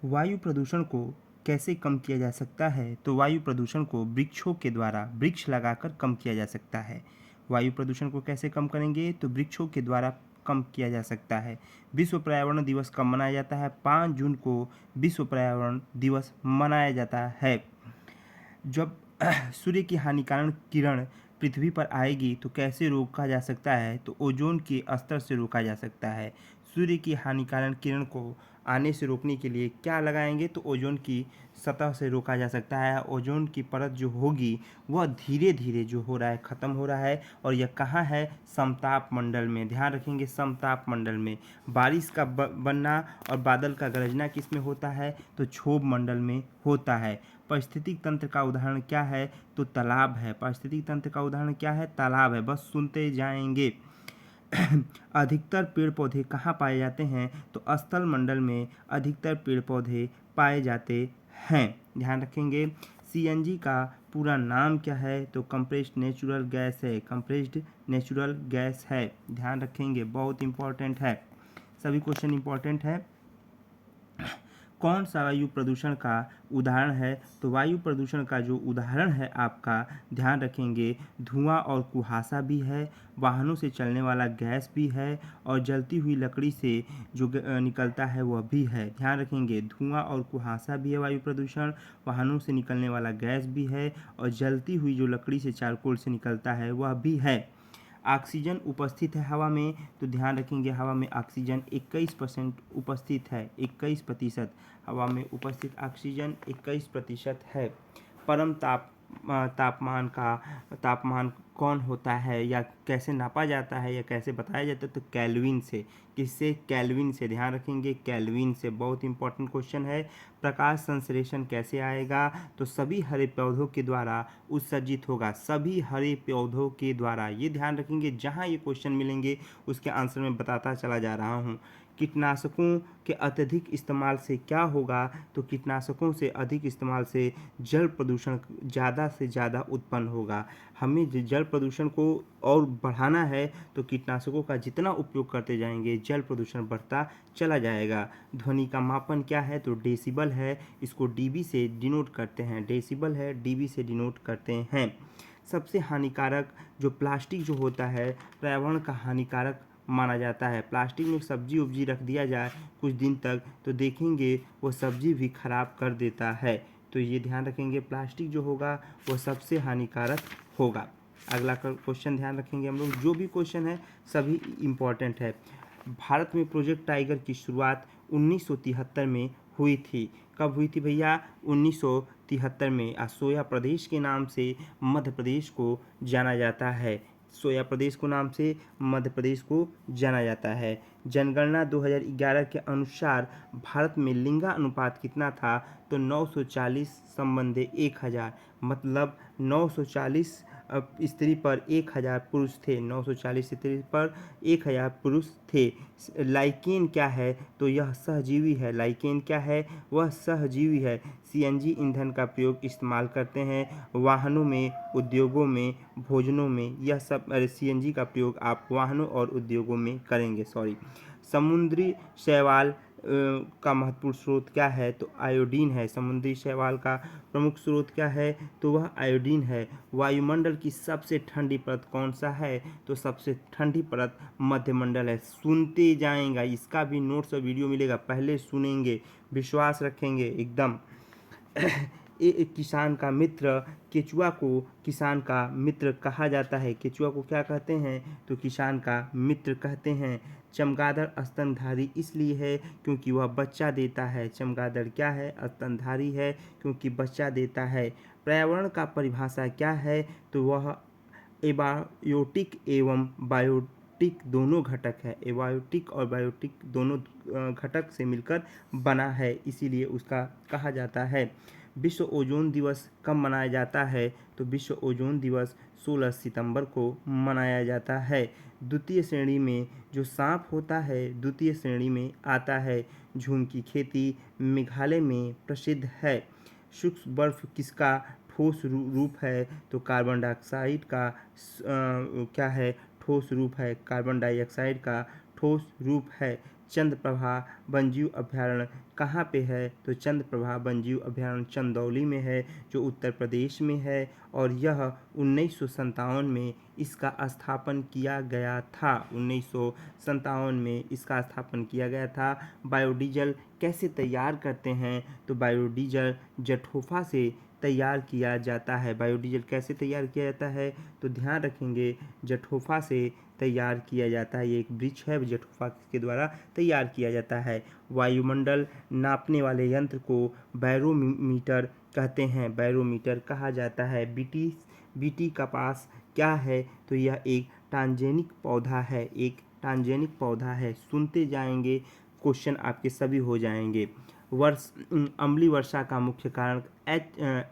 वायु प्रदूषण को कैसे कम किया जा सकता है? तो वायु प्रदूषण को वृक्षों के द्वारा वृक्ष लगाकर कम किया जा सकता है। वायु प्रदूषण को कैसे कम करेंगे? तो वृक्षों के द्वारा कम किया जा सकता है। विश्व पर्यावरण दिवस कब मनाया जाता है? 5 जून को विश्व पर्यावरण दिवस मनाया जाता है। जब सूर्य की हानिकारक किरण पृथ्वी पर आएगी तो कैसे रोका जा सकता है? तो ओजोन के स्तर से रोका जा सकता है। सूर्य की हानिकारक किरण को आने से रोकने के लिए क्या लगाएंगे? तो ओजोन की सतह से रोका जा सकता है। ओजोन की परत जो होगी वह धीरे धीरे जो हो रहा है ख़त्म हो रहा है, और यह कहाँ है? समताप मंडल में। ध्यान रखेंगे, समताप मंडल में। बारिश का बनना और बादल का गरजना किस में होता है? तो क्षोभ मंडल में होता है। पारिस्थितिक तंत्र का उदाहरण क्या है? तो तालाब है। पारिस्थितिक तंत्र का उदाहरण क्या है? तालाब है। बस सुनते जाएंगे। अधिकतर पेड़ पौधे कहाँ पाए जाते हैं? तो स्थल मंडल में अधिकतर पेड़ पौधे पाए जाते हैं। ध्यान रखेंगे। सीएनजी का पूरा नाम क्या है? तो कंप्रेस्ड नेचुरल गैस है। कंप्रेस्ड नेचुरल गैस है। ध्यान रखेंगे, बहुत इंपॉर्टेंट है। सभी क्वेश्चन इंपॉर्टेंट है। कौन सा वायु प्रदूषण का उदाहरण है? तो वायु प्रदूषण का जो उदाहरण है आपका, ध्यान रखेंगे, धुआं और कुहासा भी है, वाहनों से चलने वाला गैस भी है, और जलती हुई लकड़ी से जो निकलता है वह भी है। ध्यान रखेंगे, धुआं और कुहासा भी है वायु प्रदूषण, वाहनों से निकलने वाला गैस भी है, और जलती हुई जो लकड़ी से चारकोल से निकलता है वह भी है। ऑक्सीजन उपस्थित है हवा में, तो ध्यान रखेंगे हवा में ऑक्सीजन 21% उपस्थित है। 21% हवा में उपस्थित ऑक्सीजन 21% है। परम तापमान कौन होता है, या कैसे नापा जाता है, या कैसे बताया जाता है? तो केल्विन से। किससे? केल्विन से। ध्यान रखेंगे, केल्विन से। बहुत इंपॉर्टेंट क्वेश्चन है। प्रकाश संश्लेषण कैसे आएगा? तो सभी हरे पौधों के द्वारा उत्सर्जित होगा। सभी हरे पौधों के द्वारा। ये ध्यान रखेंगे, जहाँ ये क्वेश्चन मिलेंगे उसके आंसर में बताता चला जा रहा हूँ। कीटनाशकों के अत्यधिक इस्तेमाल से क्या होगा? तो कीटनाशकों से अधिक इस्तेमाल से जल प्रदूषण ज़्यादा से ज़्यादा उत्पन्न होगा। हमें जल प्रदूषण को और बढ़ाना है तो कीटनाशकों का जितना उपयोग करते जाएंगे जल प्रदूषण बढ़ता चला जाएगा। ध्वनि का मापन क्या है? तो डेसिबल है। इसको डीबी से डिनोट करते हैं। डेसिबल है, डीबी से डिनोट करते हैं। सबसे हानिकारक जो प्लास्टिक जो होता है, पर्यावरण का हानिकारक माना जाता है। प्लास्टिक में सब्जी उब्जी रख दिया जाए कुछ दिन तक तो देखेंगे वो सब्जी भी खराब कर देता है। तो ये ध्यान रखेंगे, प्लास्टिक जो होगा वो सबसे हानिकारक होगा। अगला क्वेश्चन ध्यान रखेंगे हम लोग। जो भी क्वेश्चन है सभी इम्पॉर्टेंट है। भारत में प्रोजेक्ट टाइगर की शुरुआत 1973 में हुई थी। कब हुई थी भैया? 1973 में। सोया प्रदेश के नाम से मध्य प्रदेश को जाना जाता है। सोया प्रदेश को नाम से मध्य प्रदेश को जाना जाता है। जनगणना 2011 के अनुसार भारत में लिंगानुपात कितना था? तो 940 संबंधे 1000, मतलब 940 स्त्री पर 1000 पुरुष थे। 940 स्त्री पर 1000 पुरुष थे। लाइकेन क्या है? तो यह सहजीवी है। लाइकेन क्या है? वह सहजीवी है। सीएनजी ईंधन का प्रयोग इस्तेमाल करते हैं वाहनों में, उद्योगों में, भोजनों में। यह सब सीएनजी का प्रयोग आप वाहनों और उद्योगों में करेंगे। समुद्री शैवाल का महत्वपूर्ण स्रोत क्या है? तो आयोडीन है। समुद्री शैवाल का प्रमुख स्रोत क्या है? तो वह आयोडीन है। वायुमंडल की सबसे ठंडी परत कौन सा है? तो सबसे ठंडी परत मध्यमंडल है। सुनते जाएंगा, इसका भी नोट्स और वीडियो मिलेगा, पहले सुनेंगे, विश्वास रखेंगे एकदम। एक किसान का मित्र, केचुआ को किसान का मित्र कहा जाता है। केचुआ को क्या कहते हैं? तो किसान का मित्र कहते हैं। चमगादड़ स्तनधारी इसलिए है क्योंकि वह बच्चा देता है। चमगादड़ क्या है? स्तनधारी है क्योंकि बच्चा देता है। पर्यावरण का परिभाषा क्या है? तो वह एबायोटिक एवं बायोटिक दोनों घटक है। एबायोटिक और बायोटिक दोनों घटक से मिलकर बना है, इसीलिए उसका कहा जाता है। विश्व ओजोन दिवस कब मनाया जाता है? तो विश्व ओजोन दिवस 16 सितंबर को मनाया जाता है। द्वितीय श्रेणी में जो सांप होता है द्वितीय श्रेणी में आता है। झूम की खेती मेघालय में प्रसिद्ध है। शुष्क बर्फ किसका ठोस रूप है? तो कार्बन डाइऑक्साइड का क्या है? ठोस रूप है। कार्बन डाइऑक्साइड का ठोस रूप है। चंद्रप्रभा वन्यजीव अभयारण्य कहाँ पे है? तो चंद्रप्रभा वन्यजीव अभयारण्य चंदौली में है, जो उत्तर प्रदेश में है, और यह 1957 में इसका स्थापन किया गया था। 1957 में इसका स्थापन किया गया था। बायोडीजल कैसे तैयार करते हैं? तो बायोडीजल जट्रोफा से तैयार किया जाता है। बायोडीजल कैसे तैयार किया जाता है? तो ध्यान रखेंगे, जट्रोफा से तैयार किया जाता है। ये एक वृक्ष है, जट्रोफा के द्वारा तैयार किया जाता है। वायुमंडल नापने वाले यंत्र को बैरोमीटर कहते हैं, बैरोमीटर कहा जाता है। बीटी कपास क्या है? तो यह एक ट्रांसजेनिक पौधा है, एक ट्रांसजेनिक पौधा है। सुनते जाएंगे, क्वेश्चन आपके सभी हो जाएंगे। अम्लीय वर्षा का मुख्य कारण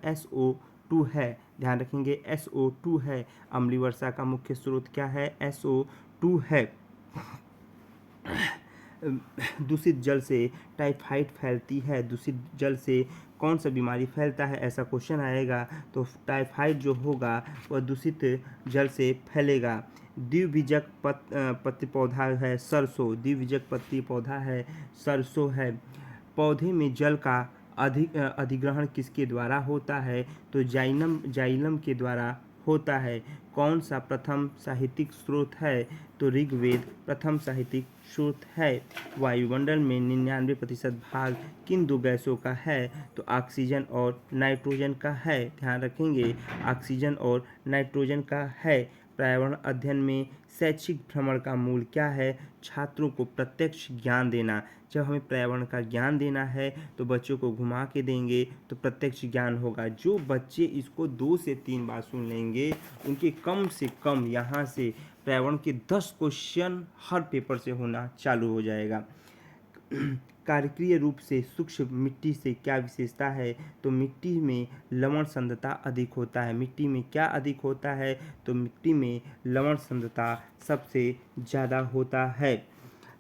SO2 है। ध्यान रखेंगे, SO2 है। अम्लीय वर्षा का मुख्य स्रोत क्या है? SO2 है। दूषित जल से टाइफाइड फैलती है। दूषित जल से कौन सा बीमारी फैलता है? ऐसा क्वेश्चन आएगा तो टाइफाइड जो होगा वह दूषित जल से फैलेगा। द्विबीजक पत्ती पौधा है सरसों, द्विबीजक पत्ती पौधा है सरसों है। पौधे में जल का अधिग्रहण किसके द्वारा होता है? तो जाइलम के द्वारा होता है। कौन सा प्रथम साहित्यिक स्रोत है? तो ऋग्वेद प्रथम साहित्यिक स्रोत है। वायुमंडल में 99% भाग किन दो गैसों का है? तो ऑक्सीजन और नाइट्रोजन का है। ध्यान रखेंगे, ऑक्सीजन और नाइट्रोजन का है। पर्यावरण अध्ययन में शैक्षिक भ्रमण का मूल क्या है? छात्रों को प्रत्यक्ष ज्ञान देना। जब हमें पर्यावरण का ज्ञान देना है तो बच्चों को घुमा के देंगे तो प्रत्यक्ष ज्ञान होगा। जो बच्चे इसको 2 से 3 बार सुन लेंगे उनके कम से कम यहाँ से पर्यावरण के 10 क्वेश्चन हर पेपर से होना चालू हो जाएगा। कार्यकीय रूप से सूक्ष्म मिट्टी से क्या विशेषता है? तो मिट्टी में लवण सांद्रता अधिक होता है। मिट्टी में क्या अधिक होता है? तो मिट्टी में लवण सांद्रता सबसे ज़्यादा होता है।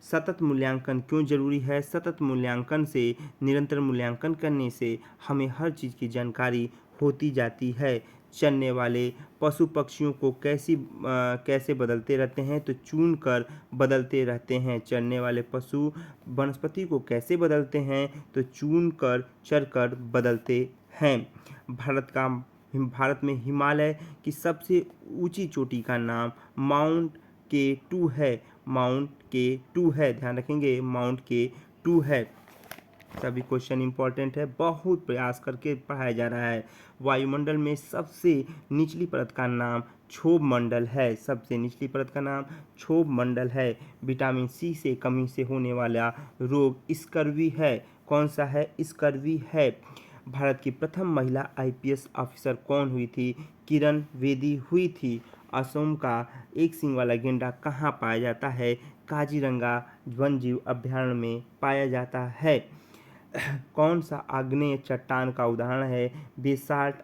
सतत मूल्यांकन क्यों जरूरी है? सतत मूल्यांकन से, निरंतर मूल्यांकन करने से हमें हर चीज़ की जानकारी होती जाती है। चरने वाले पशु पक्षियों को कैसे बदलते रहते हैं? तो चुन कर बदलते रहते हैं। चरने वाले पशु वनस्पति को कैसे बदलते हैं? तो चुन कर चर कर बदलते हैं। भारत में हिमालय की सबसे ऊंची चोटी का नाम माउंट K2 है। माउंट K2 है। ध्यान रखेंगे, माउंट K2 है। सभी क्वेश्चन इंपॉर्टेंट है, बहुत प्रयास करके पढ़ाया जा रहा है। वायुमंडल में सबसे निचली परत का नाम क्षोभ मंडल है। सबसे निचली परत का नाम क्षोभ मंडल है। विटामिन सी से कमी से होने वाला रोग स्कर्वी है। कौन सा है? स्कर्वी है। भारत की प्रथम महिला IPS ऑफिसर कौन हुई थी? किरण बेदी हुई थी। असम का एक सींग वाला गेंडा कहाँ पाया जाता है? काजीरंगा वन्यजीव अभयारण्य में पाया जाता है। कौन सा आग्नेय चट्टान का उदाहरण है? बेसाल्ट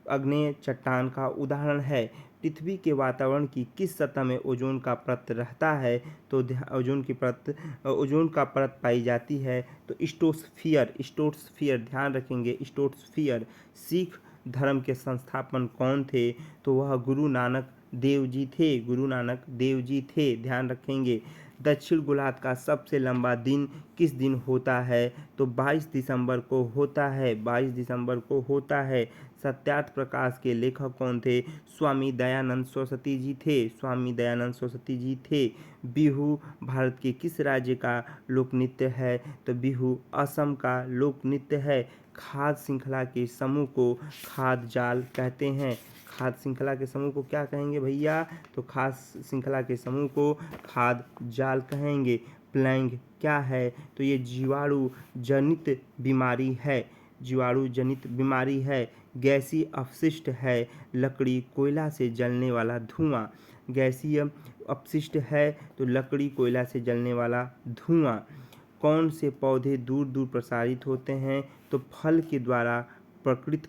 आग्नेय चट्टान का उदाहरण है। पृथ्वी के वातावरण की किस सतह में ओजोन का परत रहता है? तो ओजोन का परत पाई जाती है तो स्ट्रेटोस्फीयर। ध्यान रखेंगे, स्ट्रेटोस्फीयर। सिख धर्म के संस्थापन कौन थे? तो वह गुरु नानक देव जी थे। गुरु नानक देव जी थे। ध्यान रखेंगे। दक्षिण गोलार्ध का सबसे लंबा दिन किस दिन होता है? तो 22 दिसंबर को होता है। 22 दिसंबर को होता है। सत्यार्थ प्रकाश के लेखक कौन थे? स्वामी दयानंद सरस्वती जी थे। स्वामी दयानंद सरस्वती जी थे। बिहू भारत के किस राज्य का लोक नृत्य है? तो बिहू असम का लोक नृत्य है। खाद्य श्रृंखला के समूह को खाद्य जाल कहते हैं। खाद्य श्रृंखला के समूह को क्या कहेंगे भैया? तो खाद्य श्रृंखला के समूह को खाद्य जाल कहेंगे। प्लेग क्या है? तो ये जीवाणु जनित बीमारी है। जीवाणु जनित बीमारी है। गैसीय अपशिष्ट है। लकड़ी कोयला से जलने वाला धुआं। गैसीय अपशिष्ट है तो लकड़ी कोयला से जलने वाला धुआं। कौन से पौधे दूर दूर प्रसारित होते हैं? तो फल के द्वारा प्रकटित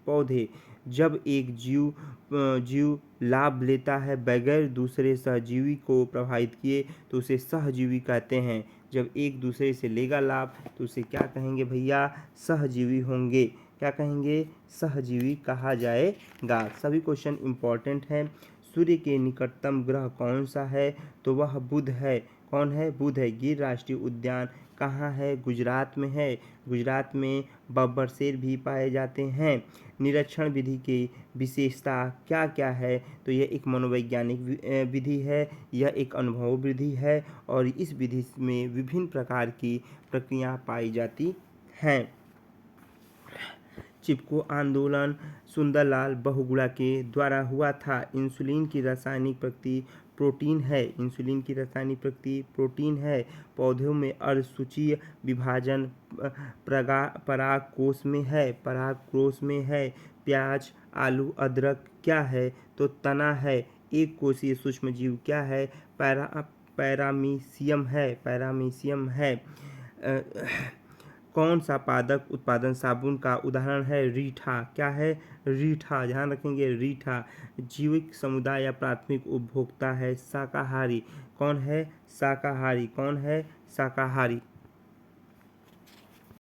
पौधे। जब एक जीव लाभ लेता है बगैर दूसरे सहजीवी को प्रभावित किए तो उसे सहजीवी कहते हैं। जब एक दूसरे से लेगा लाभ तो उसे क्या कहेंगे भैया? सहजीवी होंगे। क्या कहेंगे? सहजीवी कहा जाएगा। सभी क्वेश्चन इंपॉर्टेंट हैं। सूर्य के निकटतम ग्रह कौन सा है? तो वह बुध है। कौन है? बुध है। गिर राष्ट्रीय उद्यान कहाँ है? गुजरात में है। गुजरात में बब्बर शेर भी पाए जाते हैं। निरीक्षण विधि की विशेषता क्या क्या है? तो यह एक मनोवैज्ञानिक विधि है, यह एक अनुभव विधि है और इस विधि में विभिन्न प्रकार की प्रक्रिया पाई जाती हैं। चिपको आंदोलन सुंदरलाल बहुगुणा के द्वारा हुआ था। इंसुलिन की रासायनिक प्रकृति प्रोटीन है। इंसुलिन की रासायनिक प्रकृति प्रोटीन है। पौधों में अर्धसूचीय विभाजन परागकोश में है। परागकोश में है। प्याज, आलू, अदरक क्या है? तो तना है। एक कोशीय सूक्ष्मजीव क्या है? पैरामीशियम है। पैरामीशियम है। कौन सा पादप उत्पादन साबुन का उदाहरण है? रीठा। क्या है? रीठा। ध्यान रखेंगे, रीठा। जीविक समुदाय या प्राथमिक उपभोक्ता है शाकाहारी। कौन है? शाकाहारी। कौन है? शाकाहारी।